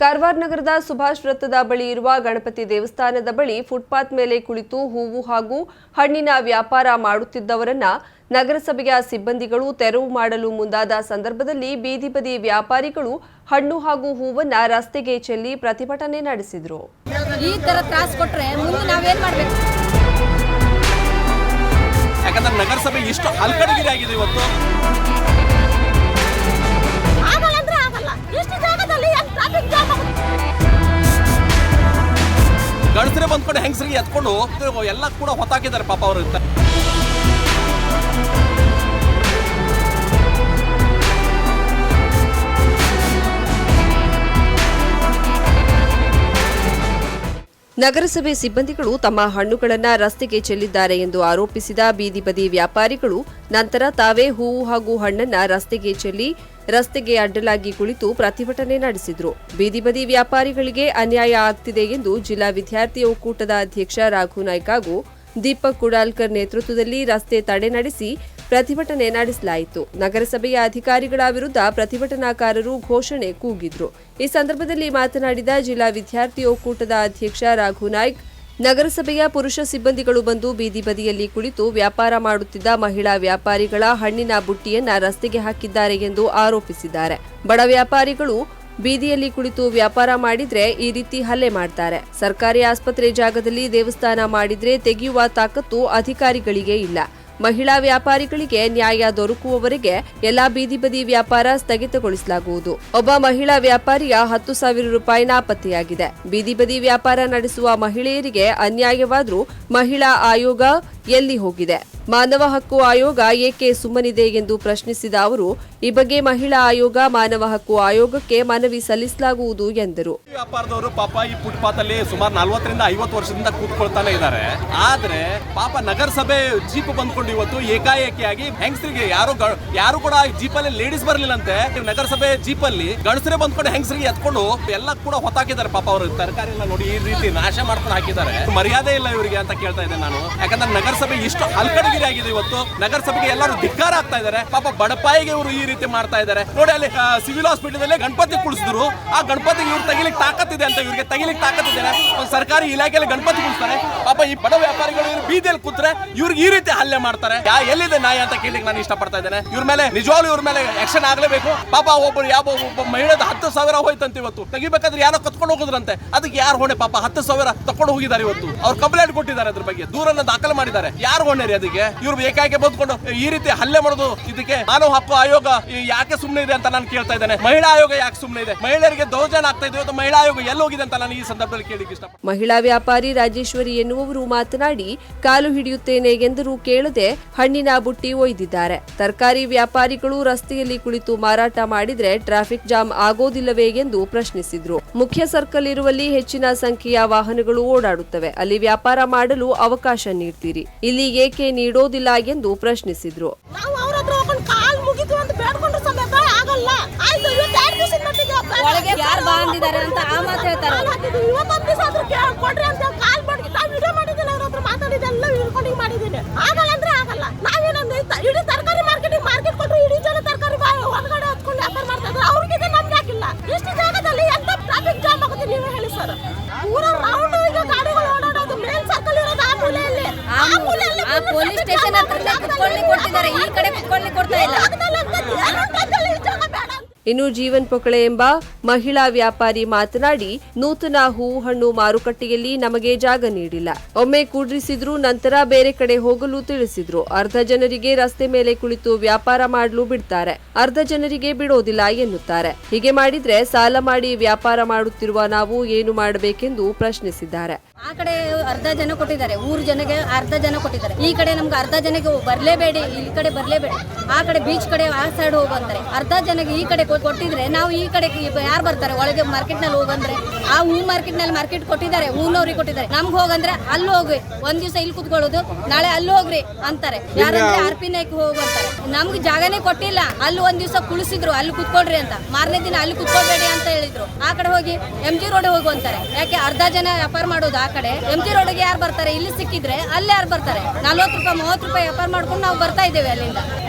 ಕಾರವಾರ ನಗರದ ಸುಭಾಷ್ ವೃತ್ತದ ಬಳಿ ಇರುವ ಗಣಪತಿ ದೇವಸ್ಥಾನದ ಬಳಿ ಫುಟ್ಪಾತ್ ಮೇಲೆ ಕುಳಿತು ಹೂವು ಹಾಗೂ ಹಣ್ಣಿನ ವ್ಯಾಪಾರ ಮಾಡುತ್ತಿದ್ದವರನ್ನ ನಗರಸಭೆಯ ಸಿಬ್ಬಂದಿಗಳು ತೆರವು ಮಾಡಲು ಮುಂದಾದ ಸಂದರ್ಭದಲ್ಲಿ ಬೀದಿ ಬದಿ ವ್ಯಾಪಾರಿಗಳು ಹಣ್ಣು ಹಾಗೂ ಹೂವನ್ನ ರಸ್ತೆಗೆ ಚೆಲ್ಲಿ ಪ್ರತಿಭಟನೆ ನಡೆಸಿದರು. ಈ ತರ ತ್ರಾಸ ಕೊಟ್ರೆ ಮುಂದೆ ನಾವೇನ್ ಮಾಡಬೇಕು? ಯಾಕಂದ್ರೆ ನಗರಸಭೆ ಇಷ್ಟು ಹಲ್ಕಡಗಿರಿ ಆಗಿದೆ ಇವತ್ತು. ಗಣಸರೇ ಬಂದ್ಕೊಂಡು ಹೆಂಗಸರಿಗೆ ಎತ್ಕೊಂಡು ಎಲ್ಲ ಕೂಡ ಹೊತ್ತಾಕಿದ್ದಾರೆ ಪಾಪ ಅವರು. ನಗರಸಭೆ ಸಿಬ್ಬಂದಿಗಳು ತಮ್ಮ ಹಣ್ಣುಗಳನ್ನು ರಸ್ತೆಗೆ ಚೆಲ್ಲಿದ್ದಾರೆ ಎಂದು ಆರೋಪಿಸಿದ ಬೀದಿ ಬದಿ ವ್ಯಾಪಾರಿಗಳು ನಂತರ ತಾವೇ ಹೂವು ಹಾಗೂ ಹಣ್ಣನ್ನು ರಸ್ತೆಗೆ ಚೆಲ್ಲಿ ರಸ್ತೆಗೆ ಅಡ್ಡಲಾಗಿ ಕುಳಿತು ಪ್ರತಿಭಟನೆ ನಡೆಸಿದರು. ಬೀದಿ ಬದಿ ವ್ಯಾಪಾರಿಗಳಿಗೆ ಅನ್ಯಾಯ ಆಗ್ತಿದೆ ಎಂದು ಜಿಲ್ಲಾ ವಿದ್ಯಾರ್ಥಿ ಒಕ್ಕೂಟದ ಅಧ್ಯಕ್ಷ ರಾಘು ನಾಯ್ಕ ಹಾಗೂ ದೀಪಕ್ ಕುಡಾಲ್ಕರ್ ನೇತೃತ್ವದಲ್ಲಿ ರಸ್ತೆ ತಡೆ ನಡೆಸಿ ಪ್ರತಿಭಟನೆ ನಡೆಸಲಾಯಿತು. ನಗರಸಭೆಯ ಅಧಿಕಾರಿಗಳ ವಿರುದ್ಧ ಪ್ರತಿಭಟನಾಕಾರರು ಘೋಷಣೆ ಕೂಗಿದ್ರು. ಈ ಸಂದರ್ಭದಲ್ಲಿ ಮಾತನಾಡಿದ ಜಿಲ್ಲಾ ವಿದ್ಯಾರ್ಥಿ ಒಕ್ಕೂಟದ ಅಧ್ಯಕ್ಷ ರಾಘು ನಾಯ್ಕ್, ನಗರಸಭೆಯ ಪುರುಷ ಸಿಬ್ಬಂದಿಗಳು ಬಂದು ಬೀದಿ ಬದಿಯಲ್ಲಿ ಕುಳಿತು ವ್ಯಾಪಾರ ಮಾಡುತ್ತಿದ್ದ ಮಹಿಳಾ ವ್ಯಾಪಾರಿಗಳ ಹಣ್ಣಿನ ಬುಟ್ಟಿಯನ್ನ ರಸ್ತೆಗೆ ಹಾಕಿದ್ದಾರೆ ಎಂದು ಆರೋಪಿಸಿದ್ದಾರೆ. ಬಡ ವ್ಯಾಪಾರಿಗಳು ಬೀದಿಯಲ್ಲಿ ಕುಳಿತು ವ್ಯಾಪಾರ ಮಾಡಿದ್ರೆ ಈ ರೀತಿ ಹಲ್ಲೆ ಮಾಡ್ತಾರೆ. ಸರ್ಕಾರಿ ಆಸ್ಪತ್ರೆ ಜಾಗದಲ್ಲಿ ದೇವಸ್ಥಾನ ಮಾಡಿದ್ರೆ ತೆಗೆಯುವ ತಾಕತ್ತು ಅಧಿಕಾರಿಗಳಿಗೆ ಇಲ್ಲ. ಮಹಿಳಾ ವ್ಯಾಪಾರಿಗಳಿಗೆ ನ್ಯಾಯ ದೊರಕುವವರೆಗೆ ಎಲ್ಲಾ ಬೀದಿ ಬದಿ ವ್ಯಾಪಾರ ಸ್ಥಗಿತಗೊಳಿಸಲಾಗುವುದು. ಒಬ್ಬ ಮಹಿಳಾ ವ್ಯಾಪಾರಿಯ 10,000 ರೂಪಾಯಿ ನಾಪತ್ತೆಯಾಗಿದೆ. ಬೀದಿ ಬದಿ ವ್ಯಾಪಾರ ನಡೆಸುವ ಮಹಿಳೆಯರಿಗೆ ಅನ್ಯಾಯವಾದರೂ ಮಹಿಳಾ ಆಯೋಗ ಎಲ್ಲಿ ಹೋಗಿದೆ? ಮಾನವ ಹಕ್ಕು ಆಯೋಗ ಏಕೆ ಸುಮ್ಮನಿದೆ ಎಂದು ಪ್ರಶ್ನಿಸಿದ ಅವರು, ಈ ಬಗ್ಗೆ ಮಹಿಳಾ ಆಯೋಗ, ಮಾನವ ಹಕ್ಕು ಆಯೋಗಕ್ಕೆ ಮನವಿ ಸಲ್ಲಿಸಲಾಗುವುದು ಎಂದರು. ವ್ಯಾಪಾರದವರು ಪಾಪ ಈ ಫುಟ್ಪಾತ್ ಅಲ್ಲಿ ಸುಮಾರು 40 ರಿಂದ 50 ವರ್ಷದಿಂದ ಕೂತ್ಕೊಳ್ತಾನೆ ಇದ್ದಾರೆ. ಆದ್ರೆ ಪಾಪ ನಗರಸಭೆ ಜೀಪ್ ಬಂದ್ಕೊಂಡು ಇವತ್ತು ಏಕಾಏಕಿಯಾಗಿ ಹೆಂಗಸರಿಗೆ ಯಾರು ಕೂಡ ಜೀಪಲ್ಲಿ ಲೇಡೀಸ್ ಬರ್ಲಿಲ್ಲಂತೆ. ನಗರಸಭೆ ಜೀಪಲ್ಲಿ ಗಣಸರೇ ಬಂದ್ಕೊಂಡು ಹೆಂಗಸರಿಗೆ ಎತ್ಕೊಂಡು ಎಲ್ಲ ಕೂಡ ಹೊತ್ತಾಕಿದ್ದಾರೆ ಪಾಪ ಅವರು. ತರಕಾರಿ ಎಲ್ಲ ನೋಡಿ ಈ ರೀತಿ ನಾಶ ಮಾಡ್ಕೊಂಡು ಹಾಕಿದ್ದಾರೆ. ಮರ್ಯಾದೆ ಇಲ್ಲ ಇವರಿಗೆ ಅಂತ ಕೇಳ್ತಾ ಇದ್ದೇನೆ ನಾನು. ಯಾಕಂದ್ರೆ ನಗರಸಭೆ ಇಷ್ಟು ಹಲ್ಕಡಗಿರಿ ಆಗಿದೆ ಇವತ್ತು. ನಗರಸಭೆಗೆ ಎಲ್ಲರೂ ಧಿಕ್ಕಾರ ಆಗ್ತಾ ಇದ್ದಾರೆ. ಪಾಪ ಬಡಪಾಯಿಗೆ ಇವರು ಈ ರೀತಿ ಮಾಡ್ತಾ ಇದ್ದಾರೆ. ನೋಡಿ ಅಲ್ಲಿ ಸಿವಿಲ್ ಹಾಸ್ಪಿಟಲ್ ಅಲ್ಲಿ ಗಣಪತಿ ಕುಳಿಸಿದ್ರು. ಆ ಗಣಪತಿ ಇವ್ರು ತೆಗಿಲಿಕ್ಕೆ ತಾಕತ್ತಿದೆ ಅಂತ, ಇವ್ರಿಗೆ ತೆಗಿಲಿಕ್ಕೆ ತಾಕತ್ತಿದೆ. ಒಂದು ಸರ್ಕಾರಿ ಇಲಾಖೆಯಲ್ಲಿ ಗಣಪತಿ ಕುಳಿಸ್ತಾರೆ. ಪಾಪ ಈ ಬಡ ವ್ಯಾಪಾರಿಗಳು ಬೀದಿಯಲ್ಲಿ ಕೂತ್ರೆ ಇವ್ರಿಗೆ ಈ ರೀತಿ ಹಲ್ಲೆ ಮಾಡ್ತಾರೆ. ಎಲ್ಲಿದೆ ನ್ಯಾಯ ಅಂತ ಕೇಳಲಿಕ್ಕೆ ನಾನು ಇಷ್ಟಪಡ್ತಾ ಇದ್ದೇನೆ. ಇವ್ರ ಮೇಲೆ ನಿಜವಾಗ್ಲೂ ಇವ್ರ ಮೇಲೆ ಆಕ್ಷನ್ ಆಗಲೇಬೇಕು. ಪಾಪ ಒಬ್ಬ ಮಹಿಳೆದ 10,000 ಹೋಯ್ತಂತ ಇವತ್ತು. ತೆಗಿಬೇಕಾದ್ರೆ ಯಾರೋ ಕತ್ಕೊಂಡು ಹೋಗುದ್ರಂತೆ. ಅದಕ್ಕೆ ಯಾರು ಹೊಣೆ? ಪಾಪ 10,000 ತಕೊಂಡು ಹೋಗಿದ್ದಾರೆ ಇವತ್ತು. ಅವ್ರು ಕಂಪ್ಲೇಂಟ್ ಕೊಟ್ಟಿದ್ದಾರೆ, ಅದ್ರ ಬಗ್ಗೆ ದೂರನ್ನ ದಾಖಲೆ ಮಾಡಿದ್ದಾರೆ. ಯಾರು ಹೊಣೆ ರೀ ಅದಕ್ಕೆ? ಇವ್ರು ಏಕಾಏಕಿ ಬಂದ್ಕೊಂಡು ಈ ರೀತಿ ಹಲ್ಲೆ ಮಾಡೋದು, ಇದಕ್ಕೆ ಮಾನವ ಹಕ್ಕು ಆಯೋಗ ಯಾಕೆ ಸುಮ್ಮನೆ ಇದೆ ಅಂತ ನಾನು ಕೇಳ್ತಾ ಇದ್ದೇನೆ. ಮಹಿಳಾ ಆಯೋಗ ಯಾಕೆ ಸುಮ್ಮನೆ ಇದೆ? ಮಹಿಳೆಯರಿಗೆ ದೌರ್ಜನ್ಯ ಆಗ್ತಾ ಇದೆ. ಮಹಿಳಾ ಆಯೋಗ ಎಲ್ಲೋಗಿದೆ ಅಂತ ನಾನು ಈ ಸಂದರ್ಭದಲ್ಲಿ ಕೇಳಲಿಕ್ಕೆ ಇಷ್ಟಪಡ್ತೀನಿ. ಮಹಿಳಾ ವ್ಯಾಪಾರಿ ರಾಜೇಶ್ವರಿ ಎನ್ನುವವರು ಮಾತನಾಡಿ, ಕಾಲು ಹಿಡಿಯುತ್ತೇನೆ ಎಂದರೂ ಕೇಳದೆ ಹಣ್ಣಿನ ಬುಟ್ಟಿ ಒಯ್ದಿದ್ದಾರೆ. ತರಕಾರಿ ವ್ಯಾಪಾರಿಗಳು ರಸ್ತೆಯಲ್ಲಿ ಕುಳಿತು ಮಾರಾಟ ಮಾಡಿದ್ರೆ ಟ್ರಾಫಿಕ್ ಜಾಮ್ ಆಗೋದಿಲ್ಲವೇ ಎಂದು ಪ್ರಶ್ನಿಸಿದ್ರು. ಮುಖ್ಯ ಸರ್ಕಲ್ ಇರುವಲ್ಲಿ ಹೆಚ್ಚಿನ ಸಂಖ್ಯೆಯ ವಾಹನಗಳು ಓಡಾಡುತ್ತವೆ. ಅಲ್ಲಿ ವ್ಯಾಪಾರ ಮಾಡಲು ಅವಕಾಶ ನೀಡ್ತೀರಿ, ಇಲ್ಲಿ ಏಕೆ ನೀಡೋದಿಲ್ಲ ಎಂದು ಪ್ರಶ್ನಿಸಿದ್ರು. ಪೊಲೀಸ್ ಸ್ಟೇಷನ್ ಹತ್ರ ಕುತ್ಕೊಳ್ಳಿ ಕೊಟ್ಟಿದ್ದಾರೆ, ಈ ಕಡೆ ಕುತ್ಕೊಳ್ಳಿ ಕೊಡ್ತಾ ಇಲ್ಲ. ಇನ್ನು ಜೀವನ್ ಪೊಕಳೆ ಎಂಬ ಮಹಿಳಾ ವ್ಯಾಪಾರಿ ಮಾತನಾಡಿ, ನೂತನ ಹೂವು ಹಣ್ಣು ಮಾರುಕಟ್ಟೆಯಲ್ಲಿ ನಮಗೆ ಜಾಗ ನೀಡಿಲ್ಲ. ಒಮ್ಮೆ ಕೂಡ್ರಿಸಿದ್ರು, ನಂತರ ಬೇರೆ ಕಡೆ ಹೋಗಲು ತಿಳಿಸಿದ್ರು. ಅರ್ಧ ಜನರಿಗೆ ರಸ್ತೆ ಮೇಲೆ ಕುಳಿತು ವ್ಯಾಪಾರ ಮಾಡಲು ಬಿಡ್ತಾರೆ, ಅರ್ಧ ಜನರಿಗೆ ಬಿಡೋದಿಲ್ಲ ಎನ್ನುತ್ತಾರೆ. ಹೀಗೆ ಮಾಡಿದ್ರೆ ಸಾಲ ಮಾಡಿ ವ್ಯಾಪಾರ ಮಾಡುತ್ತಿರುವ ನಾವು ಏನು ಮಾಡಬೇಕೆಂದು ಪ್ರಶ್ನಿಸಿದ್ದಾರೆ. ಆ ಕಡೆ ಅರ್ಧ ಜನ ಕೊಟ್ಟಿದ್ದಾರೆ, ಊರ್ ಜನಗೆ ಅರ್ಧ ಜನ ಕೊಟ್ಟಿದ್ದಾರೆ. ಈ ಕಡೆ ನಮ್ಗೆ ಅರ್ಧ ಜನಕ್ಕೆ ಬರ್ಲೇಬೇಡಿ, ಈ ಕಡೆ ಬರ್ಲೇಬೇಡಿ, ಆ ಕಡೆ ಬೀಚ್ ಕಡೆ ಆ ಸೈಡ್ ಹೋಗಂತಾರೆ. ಅರ್ಧ ಜನಕ್ಕೆ ಈ ಕಡೆ ಕೊಟ್ಟಿದ್ರೆ ನಾವು ಈ ಕಡೆ ಯಾರು ಬರ್ತಾರೆ? ಒಳಗೆ ಮಾರ್ಕೆಟ್ ನಲ್ಲಿ ಹೋಗಂದ್ರೆ ಆ ಹೂ ಮಾರ್ಕೆಟ್ ನಲ್ಲಿ ಮಾರ್ಕೆಟ್ ಕೊಟ್ಟಿದ್ದಾರೆ, ಹೂನವ್ರಿಗೆ ಕೊಟ್ಟಿದ್ದಾರೆ. ನಮ್ಗೆ ಹೋಗಂದ್ರೆ ಅಲ್ಲಿ ಹೋಗ್ರಿ, ಒಂದ್ ದಿವಸ ಇಲ್ಲಿ ಕುತ್ಕೊಳ್ಳೋದು, ನಾಳೆ ಅಲ್ಲಿ ಹೋಗ್ರಿ ಅಂತಾರೆ. ಯಾರಂದ್ರೆ RP ನಾಯ್ಕ ಹೋಗಂತಾರೆ. ನಮ್ಗೆ ಜಾಗನೇ ಕೊಟ್ಟಿಲ್ಲ. ಅಲ್ಲಿ ಒಂದ್ ದಿವಸ ಕುಳಿಸಿದ್ರು, ಅಲ್ಲಿ ಕುತ್ಕೊಳ್ರಿ ಅಂತ. ಮಾರನೇ ದಿನ ಅಲ್ಲಿ ಕುತ್ಕೊಳ್ಬೇಡಿ ಅಂತ ಹೇಳಿದ್ರು. ಆ ಕಡೆ ಹೋಗಿ MG ರೋಡ್ ಹೋಗು ಅಂತಾರೆ. ಯಾಕೆ? ಅರ್ಧ ಜನ ವ್ಯಾಪಾರ ಮಾಡೋದು ಆ ಕಡೆ, MG ರೋಡ್ಗೆ ಯಾರು ಬರ್ತಾರೆ? ಇಲ್ಲಿ ಸಿಕ್ಕಿದ್ರೆ ಅಲ್ಲಿ ಯಾರು ಬರ್ತಾರೆ? 40 ರೂಪಾಯಿ 30 ರೂಪಾಯಿ ವ್ಯಾಪಾರ ಮಾಡ್ಕೊಂಡು ನಾವು ಬರ್ತಾ ಇದ್ದೇವೆ ಅಲ್ಲಿಂದ.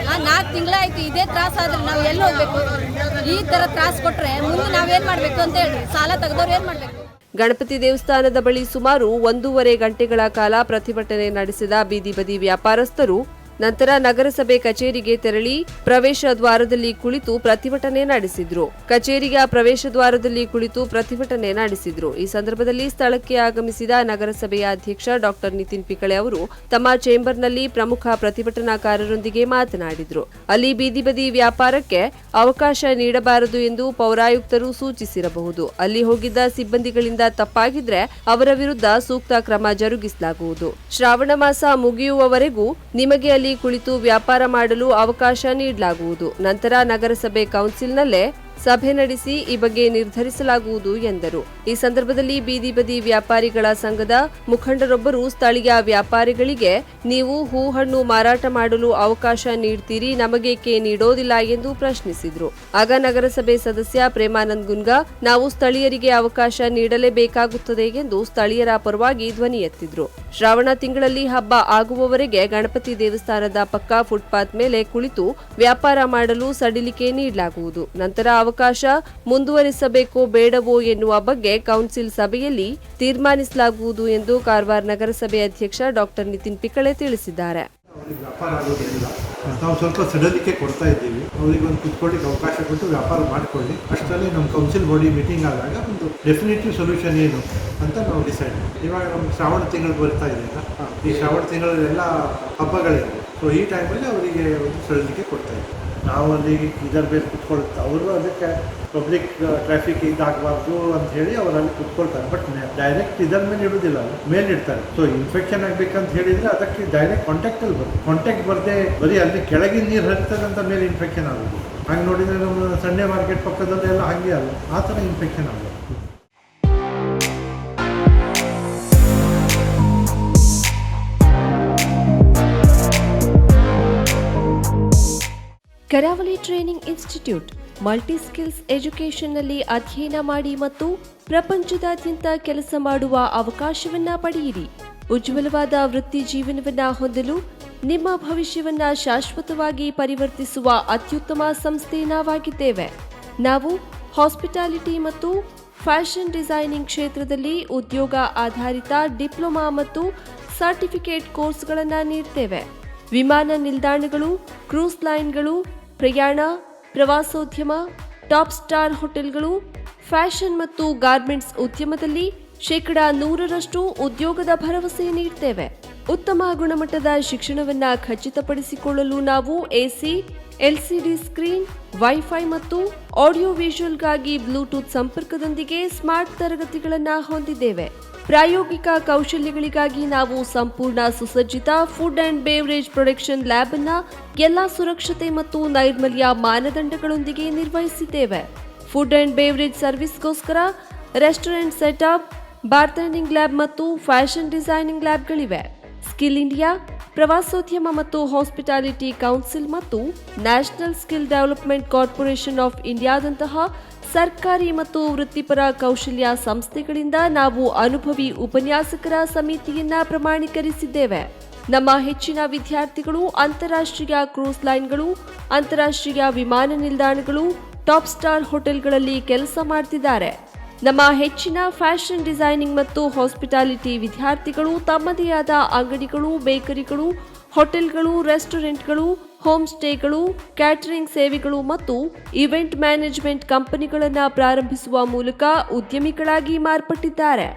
4 ತಿಂಗಳಾಯ್ತು ಇದೇ ತ್ರಾಸ ಆದ್ರೆ ನಾವು ಎಲ್ಲಿ ಹೋಗ್ಬೇಕು? ಈ ತರ ತ್ರಾಸ ಕೊಟ್ರೆ ಮುಂದೆ ನಾವೇನ್ ಮಾಡ್ಬೇಕು ಅಂತ ಹೇಳ್ರಿ, ಸಾಲ ತೆಗೆದವ್ರು ಏನ್ ಮಾಡ್ಬೇಕು? ಗಣಪತಿ ದೇವಸ್ಥಾನದ ಬಳಿ ಸುಮಾರು 1.5 ಗಂಟೆಗಳ ಕಾಲ ಪ್ರತಿಭಟನೆ ನಡೆಸಿದ ಬೀದಿ ಬದಿ ವ್ಯಾಪಾರಸ್ಥರು ನಂತರ ನಗರಸಭೆ ಕಚೇರಿಗೆ ತೆರಳಿ ಪ್ರವೇಶ ದ್ವಾರದಲ್ಲಿ ಕುಳಿತು ಪ್ರತಿಭಟನೆ ನಡೆಸಿದ್ರು. ಕಚೇರಿಯ ಪ್ರವೇಶ ದ್ವಾರದಲ್ಲಿ ಕುಳಿತು ಪ್ರತಿಭಟನೆ ನಡೆಸಿದ್ರು. ಈ ಸಂದರ್ಭದಲ್ಲಿ ಸ್ಥಳಕ್ಕೆ ಆಗಮಿಸಿದ ನಗರಸಭೆಯ ಅಧ್ಯಕ್ಷ ಡಾಕ್ಟರ್ ನಿತಿನ್ ಪಿಕಳೆ ಅವರು ತಮ್ಮ ಚೇಂಬರ್ನಲ್ಲಿ ಪ್ರಮುಖ ಪ್ರತಿಭಟನಾಕಾರರೊಂದಿಗೆ ಮಾತನಾಡಿದ್ರು. ಅಲ್ಲಿ ಬೀದಿ ಬದಿ ವ್ಯಾಪಾರಕ್ಕೆ ಅವಕಾಶ ನೀಡಬಾರದು ಎಂದು ಪೌರಾಯುಕ್ತರು ಸೂಚಿಸಿರಬಹುದು. ಅಲ್ಲಿ ಹೋಗಿದ್ದ ಸಿಬ್ಬಂದಿಗಳಿಂದ ತಪ್ಪಾಗಿದ್ರೆ ಅವರ ವಿರುದ್ಧ ಸೂಕ್ತ ಕ್ರಮ ಜರುಗಿಸಲಾಗುವುದು. ಶ್ರಾವಣ ಮಾಸ ಮುಗಿಯುವವರೆಗೂ ನಿಮಗೆ ಅಲ್ಲಿ ಕುಳಿತು ವ್ಯಾಪಾರ ಮಾಡಲು ಅವಕಾಶ ನೀಡಲಾಗುವುದು. ನಂತರ ನಗರಸಭೆ ಕೌನ್ಸಿಲ್ನಲ್ಲೇ ಸಭೆ ನಡೆಸಿ ಈ ಬಗ್ಗೆ ನಿರ್ಧರಿಸಲಾಗುವುದು ಎಂದರು. ಈ ಸಂದರ್ಭದಲ್ಲಿ ಬೀದಿ ಬದಿ ವ್ಯಾಪಾರಿಗಳ ಸಂಘದ ಮುಖಂಡರೊಬ್ಬರು ಸ್ಥಳೀಯ ವ್ಯಾಪಾರಿಗಳಿಗೆ ನೀವು ಹೂ ಹಣ್ಣು ಮಾರಾಟ ಮಾಡಲು ಅವಕಾಶ ನೀಡ್ತೀರಿ, ನಮಗೇಕೆ ನೀಡೋದಿಲ್ಲ ಎಂದು ಪ್ರಶ್ನಿಸಿದ್ರು. ಆಗ ನಗರಸಭೆ ಸದಸ್ಯ ಪ್ರೇಮಾನಂದ್ ಗುನ್ಗಾ ನಾವು ಸ್ಥಳೀಯರಿಗೆ ಅವಕಾಶ ನೀಡಲೇಬೇಕಾಗುತ್ತದೆ ಎಂದು ಸ್ಥಳೀಯರ ಪರವಾಗಿ ಧ್ವನಿ ಎತ್ತಿದ್ರು. ಶ್ರಾವಣ ತಿಂಗಳಲ್ಲಿ ಹಬ್ಬ ಆಗುವವರೆಗೆ ಗಣಪತಿ ದೇವಸ್ಥಾನದ ಪಕ್ಕ ಫುಟ್ಪಾತ್ ಮೇಲೆ ಕುಳಿತು ವ್ಯಾಪಾರ ಮಾಡಲು ಸಡಿಲಿಕೆ ನೀಡಲಾಗುವುದು. ನಂತರ ಅವಕಾಶ ಮುಂದುವರಿಸಬೇಕೋ ಬೇಡವೋ ಎನ್ನುವ ಬಗ್ಗೆ ಕೌನ್ಸಿಲ್ ಸಭೆಯಲ್ಲಿ ತೀರ್ಮಾನಿಸಲಾಗುವುದು ಎಂದು ಕಾರವಾರ ನಗರಸಭೆ ಅಧ್ಯಕ್ಷ ಡಾಕ್ಟರ್ ನಿತಿನ್ ಪಿಕಳೆ ತಿಳಿಸಿದ್ದಾರೆ. ವ್ಯಾಪಾರ ಆಗೋದಿಲ್ಲ, ನಾವು ಸ್ವಲ್ಪ ಸಡಿಲಿಕೆ ಕೊಡ್ತಾ ಇದ್ದೀವಿ. ಅವರಿಗೆ ಒಂದು ಕುತ್ಕೊಳ್ಳಿಕ್ಕೆ ಅವಕಾಶ ಕೊಟ್ಟು ವ್ಯಾಪಾರ ಮಾಡಿಕೊಳ್ಳಿ. ಅಷ್ಟರಲ್ಲಿ ನಮ್ಮ ಕೌನ್ಸಿಲ್ ಬಾಡಿ ಮೀಟಿಂಗ್ ಆದಾಗ ಒಂದು ಡೆಫಿನೆಟಿವ್ ಸೊಲ್ಯೂಷನ್ ಏನು ಅಂತ ನಾವು ಡಿಸೈಡ್ ಮಾಡಿ. ಇವಾಗ ನಮ್ಮ ಶ್ರಾವಣ ತಿಂಗಳು ಬರ್ತಾ ಇದೆ, ಈ ಶ್ರಾವಣ ತಿಂಗಳಲ್ಲೆಲ್ಲ ಹಬ್ಬಗಳಿವೆ. ಸೊ ಈ ಟೈಮಲ್ಲಿ ಅವರಿಗೆ ಒಂದು ಸಡಿಲಿಕೆ ಕೊಡ್ತಾ ಇದ್ದೀವಿ. ನಾವು ಅಲ್ಲಿ ಇದರ ಮೇಲೆ ಕುತ್ಕೊಳ್ತಾ ಅವರು ಅದಕ್ಕೆ ಪಬ್ಲಿಕ್ ಟ್ರಾಫಿಕ್ ಇದಾಗಬಾರ್ದು ಅಂತ ಹೇಳಿ ಅವರಲ್ಲಿ ಕುತ್ಕೊಳ್ತಾರೆ. ಬಟ್ ಡೈರೆಕ್ಟ್ ಇದರ ಮೇಲೆ ಇಡೋದಿಲ್ಲ, ಮೇಲೆ ಇಡ್ತಾರೆ. ಸೊ ಇನ್ಫೆಕ್ಷನ್ ಆಗಬೇಕಂತ ಹೇಳಿದರೆ ಅದಕ್ಕೆ ಡೈರೆಕ್ಟ್ ಕಾಂಟ್ಯಾಕ್ಟಲ್ಲಿ ಬರುತ್ತೆ. ಕಾಂಟ್ಯಾಕ್ಟ್ ಬರದೆ ಬರೀ ಅಲ್ಲಿ ಕೆಳಗಿನ ನೀರು ಹರಿತದೆ ಅಂತ ಮೇಲೆ ಇನ್ಫೆಕ್ಷನ್ ಆಗೋದು. ಹಂಗೆ ನೋಡಿದರೆ ನಮ್ಮ ಸಂಡೇ ಮಾರ್ಕೆಟ್ ಪಕ್ಕದಲ್ಲಿ ಎಲ್ಲ ಹಾಗೆ ಅಲ್ಲ, ಆ ಥರ ಇನ್ಫೆಕ್ಷನ್ ಆಗೋದು. ಕರಾವಳಿ ಟ್ರೈನಿಂಗ್ ಇನ್ಸ್ಟಿಟ್ಯೂಟ್ ಮಲ್ಟಿ ಸ್ಕಿಲ್ಸ್ ಎಜುಕೇಷನ್ನಲ್ಲಿ ಅಧ್ಯಯನ ಮಾಡಿ ಮತ್ತು ಪ್ರಪಂಚದಾದ್ಯಂತ ಕೆಲಸ ಮಾಡುವ ಅವಕಾಶವನ್ನ ಪಡೆಯಿರಿ. ಉಜ್ವಲವಾದ ವೃತ್ತಿ ಜೀವನವನ್ನ ಹೊಂದಲು ನಿಮ್ಮ ಭವಿಷ್ಯವನ್ನ ಶಾಶ್ವತವಾಗಿ ಪರಿವರ್ತಿಸುವ ಅತ್ಯುತ್ತಮ ಸಂಸ್ಥೆ ನಾವಾಗಿದ್ದೇವೆ. ನಾವು ಹಾಸ್ಪಿಟಾಲಿಟಿ ಮತ್ತು ಫ್ಯಾಷನ್ ಡಿಸೈನಿಂಗ್ ಕ್ಷೇತ್ರದಲ್ಲಿ ಉದ್ಯೋಗ ಆಧಾರಿತ ಡಿಪ್ಲೊಮಾ ಮತ್ತು ಸರ್ಟಿಫಿಕೇಟ್ ಕೋರ್ಸ್ಗಳನ್ನು ನೀಡ್ತೇವೆ. ವಿಮಾನ ನಿಲ್ದಾಣಗಳು, ಕ್ರೂಸ್ ಲೈನ್ಗಳು, ಪ್ರಯಾಣ, ಪ್ರವಾಸೋದ್ಯಮ, ಟಾಪ್ ಸ್ಟಾರ್ ಹೋಟೆಲ್ಗಳು, ಫ್ಯಾಷನ್ ಮತ್ತು ಗಾರ್ಮೆಂಟ್ಸ್ ಉದ್ಯಮದಲ್ಲಿ 100% ಉದ್ಯೋಗದ ಭರವಸೆ ನೀಡ್ತೇವೆ. ಉತ್ತಮ ಗುಣಮಟ್ಟದ ಶಿಕ್ಷಣವನ್ನ ಖಚಿತಪಡಿಸಿಕೊಳ್ಳಲು ನಾವು ಎಸಿ, ಎಲ್ಸಿಡಿ ಸ್ಕ್ರೀನ್, ವೈಫೈ ಮತ್ತು ಆಡಿಯೋ ವಿಜುವಲ್ಗಾಗಿ ಬ್ಲೂಟೂತ್ ಸಂಪರ್ಕದೊಂದಿಗೆ ಸ್ಮಾರ್ಟ್ ತರಗತಿಗಳನ್ನು ಹೊಂದಿದ್ದೇವೆ. ಪ್ರಾಯೋಗಿಕ ಕೌಶಲ್ಯಗಳಿಗಾಗಿ ನಾವು ಸಂಪೂರ್ಣ ಸುಸಜ್ಜಿತ food and beverage production lab ಅನ್ನ ಎಲ್ಲಾ ಸುರಕ್ಷತೆ ಮತ್ತು ನೈರ್ಮಲ್ಯ ಮಾನದಂಡಗಳೊಂದಿಗೆ ನಿರ್ವಹಿಸಿದ್ದೇವೆ. ಫುಡ್ ಅಂಡ್ ಬೇವರೇಜ್ ಸರ್ವಿಸ್ಗೋಸ್ಕರ ರೆಸ್ಟೋರೆಂಟ್ ಸೆಟಪ್, ಬಾರ್ಟೆಂಡಿಂಗ್ ಲ್ಯಾಬ್ ಮತ್ತು ಫ್ಯಾಷನ್ ಡಿಸೈನಿಂಗ್ ಲ್ಯಾಬ್ಗಳಿವೆ. ಸ್ಕಿಲ್ ಇಂಡಿಯಾ, ಪ್ರವಾಸೋದ್ಯಮ ಮತ್ತು ಹಾಸ್ಪಿಟಾಲಿಟಿ ಕೌನ್ಸಿಲ್ ಮತ್ತು national skill development corporation of ಇಂಡಿಯಾದಂತಹ ಸರ್ಕಾರಿ ಮತ್ತು ವೃತ್ತಿಪರ ಕೌಶಲ್ಯ ಸಂಸ್ಥೆಗಳಿಂದ ನಾವು ಅನುಭವಿ ಉಪನ್ಯಾಸಕರ ಸಮಿತಿಯನ್ನ ಪ್ರಮಾಣೀಕರಿಸಿದ್ದೇವೆ. ನಮ್ಮ ಹೆಚ್ಚಿನ ವಿದ್ಯಾರ್ಥಿಗಳು ಅಂತಾರಾಷ್ಟ್ರೀಯ ಕ್ರೂಸ್ ಲೈನ್ಗಳು, ಅಂತಾರಾಷ್ಟ್ರೀಯ ವಿಮಾನ ನಿಲ್ದಾಣಗಳು, ಟಾಪ್ ಸ್ಟಾರ್ ಹೋಟೆಲ್ಗಳಲ್ಲಿ ಕೆಲಸ ಮಾಡ್ತಿದ್ದಾರೆ. ನಮ್ಮ ಹೆಚ್ಚಿನ ಫ್ಯಾಷನ್ ಡಿಸೈನಿಂಗ್ ಮತ್ತು ಹಾಸ್ಪಿಟಾಲಿಟಿ ವಿದ್ಯಾರ್ಥಿಗಳು ತಮ್ಮದೇ ಆದ ಅಂಗಡಿಗಳು, ಬೇಕರಿಗಳು, ಹೋಟೆಲ್ಗಳು, ರೆಸ್ಟೋರೆಂಟ್ಗಳು, ಹೋಮ್ ಸ್ಟೇಗಳು, ಕ್ಯಾಟರಿಂಗ್ ಸೇವೆಗಳು ಮತ್ತು ಇವೆಂಟ್ ಮ್ಯಾನೇಜ್ಮೆಂಟ್ ಕಂಪನಿಗಳನ್ನು ಪ್ರಾರಂಭಿಸುವ ಮೂಲಕ ಉದ್ಯಮಿಗಳಾಗಿ ಮಾರ್ಪಟ್ಟಿದ್ದಾರೆ.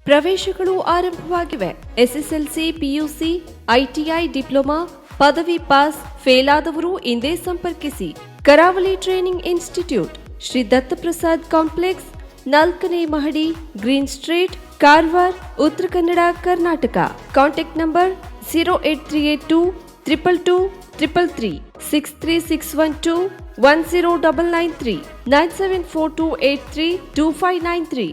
ಪ್ರವೇಶಗಳು ಆರಂಭವಾಗಿವೆ. ಎಸ್ಎಸ್ಎಲ್ಸಿ, ಪಿಯುಸಿ, ಐಟಿಐ, ಡಿಪ್ಲೊಮಾ, ಪದವಿ ಪಾಸ್, ಫೇಲ್ ಆದವರು ಇಂದೇ ಸಂಪರ್ಕಿಸಿ. ಕರಾವಳಿ training institute, Shri Dattaprasad complex, 4ನೇ ಮಹಡಿ, green street, Karwar, Uttara Kannada, Karnataka. Contact number 08382 222 333 63612 10993 9742832593.